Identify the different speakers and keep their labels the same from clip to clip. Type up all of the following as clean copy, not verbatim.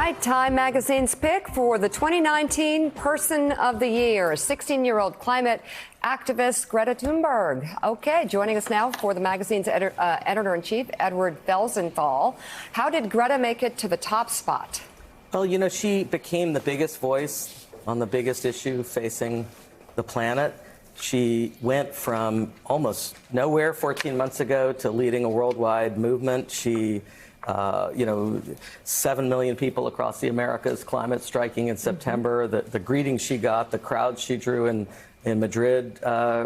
Speaker 1: right, Time Magazine's pick for the 2019 Person of the Year, 16-year-old climate activist Greta Thunberg. Okay, joining us now for the magazine's editor-in-chief, Edward Felsenthal. How did Greta make it to the top spot?
Speaker 2: Well, you know, she became the biggest voice on the biggest issue facing the planet. She went from almost nowhere 14 months ago to leading a worldwide movement. She 7 million people across the Americas climate striking in September. The greetings she got, the crowds she drew in Madrid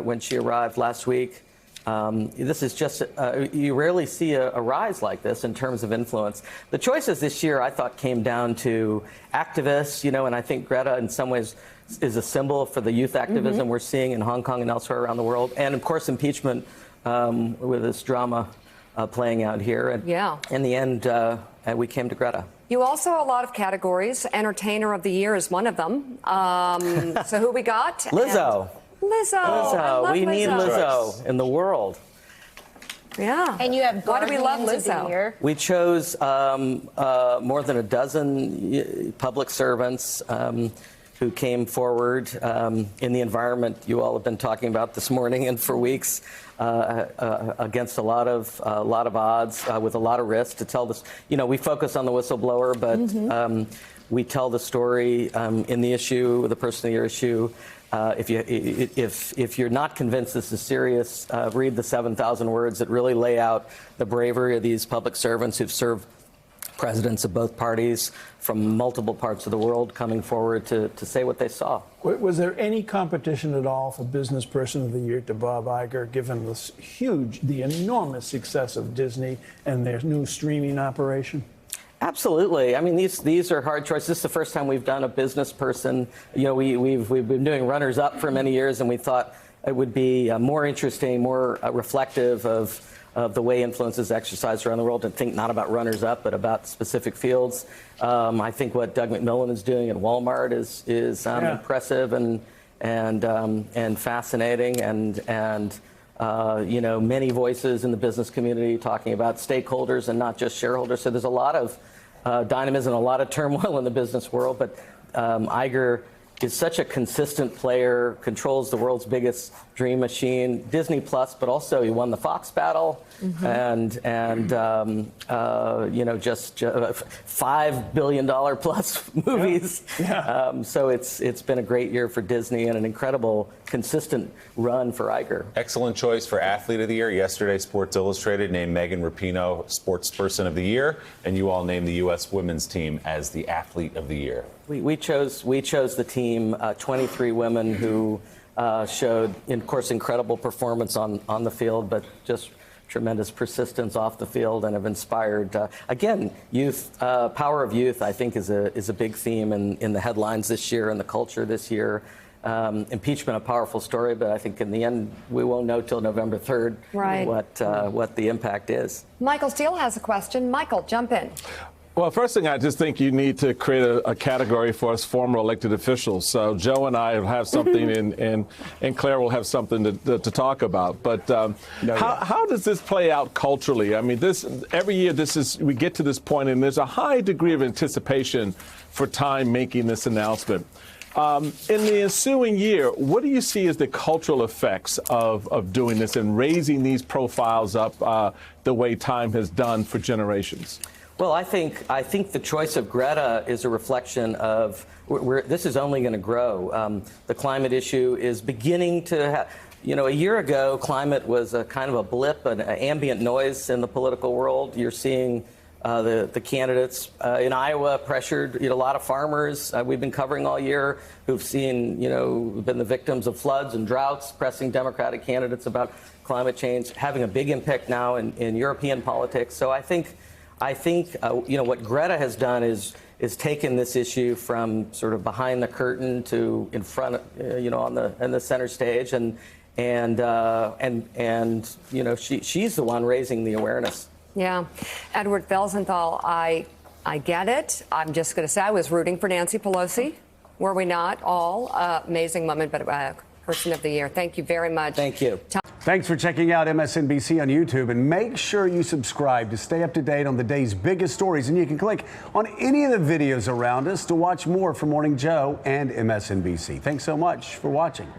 Speaker 2: when she arrived last week. This is just, you rarely see a rise like this in terms of influence. The choices this year, I thought, came down to activists, and I think Greta in some ways is a symbol for the youth activism we're seeing in Hong Kong and elsewhere around the world. And of course, impeachment with this drama playing out here. And in the end, we came to Greta.
Speaker 1: You also have a lot of categories. Entertainer of the Year is one of them. So who we got?
Speaker 2: Lizzo.
Speaker 1: Lizzo.
Speaker 2: We need Lizzo in the world.
Speaker 1: Yeah.
Speaker 3: And you have
Speaker 1: Why do we love Lizzo?
Speaker 2: We chose more than a dozen public servants who came forward in the environment you all have been talking about this morning and for weeks, against a lot of odds, with a lot of risk to tell this. We focus on the whistleblower, but we tell the story in the issue, the Person of the Year issue. If you're not convinced this is serious, read the 7,000 words that really lay out the bravery of these public servants who've served presidents of both parties from multiple parts of the world coming forward to say what they saw.
Speaker 4: Was there any competition at all for Business Person of the Year to Bob Iger, given the enormous success of Disney and their new streaming operation?
Speaker 2: Absolutely. I mean, these are hard choices. This is the first time we've done a business person. We've been doing runners-up for many years, and we thought it would be more interesting, more reflective of the way influence is exercised around the world, and think not about runners-up, but about specific fields. I think what Doug McMillon is doing at Walmart is impressive and fascinating, and many voices in the business community talking about stakeholders and not just shareholders. So there's a lot of dynamism, a lot of turmoil in the business world, but Iger is such a consistent player, controls the world's biggest dream machine, Disney Plus, but also he won the Fox battle, and just $5 billion plus movies. So it's been a great year for Disney and an incredible, consistent run for Iger.
Speaker 5: Excellent choice for Athlete of the Year. Yesterday, Sports Illustrated named Megan Rapinoe Sports Person of the Year, and you all named the U.S. women's team as the Athlete of the Year.
Speaker 2: We chose the team, 23 women who showed, of course, incredible performance on the field, but just tremendous persistence off the field, and have inspired. Again, youth, power of youth, I think, is a big theme in the headlines this year and the culture this year. Impeachment, a powerful story, but I think in the end we won't know till November 3rd what the impact is.
Speaker 1: Michael Steele has a question. Michael, jump in.
Speaker 6: Well, first thing, I just think you need to create a category for us former elected officials. So Joe and I will have something, and Claire will have something to talk about. But how does this play out culturally? I mean, every year we get to this point, and there's a high degree of anticipation for Time making this announcement. In the ensuing year, what do you see as the cultural effects of doing this and raising these profiles up the way Time has done for generations?
Speaker 2: Well, I think the choice of Greta is a reflection of this is only going to grow. The climate issue is beginning to have. A year ago, climate was a kind of a blip, an ambient noise in the political world. You're seeing the candidates in Iowa pressured. A lot of farmers we've been covering all year who've seen, been the victims of floods and droughts, pressing Democratic candidates about climate change, having a big impact now in European politics. So I think what Greta has done is taken this issue from sort of behind the curtain to in front, in the center stage, and she's the one raising the awareness.
Speaker 1: Yeah, Edward Felsenthal, I get it. I'm just going to say I was rooting for Nancy Pelosi. Were we not all? Amazing woman, but Person of the Year. Thank you very much.
Speaker 2: Thank you.
Speaker 3: Thanks for checking out MSNBC on YouTube, and make sure you subscribe to stay up to date on the day's biggest stories. And you can click on any of the videos around us to watch more from Morning Joe and MSNBC. Thanks so much for watching.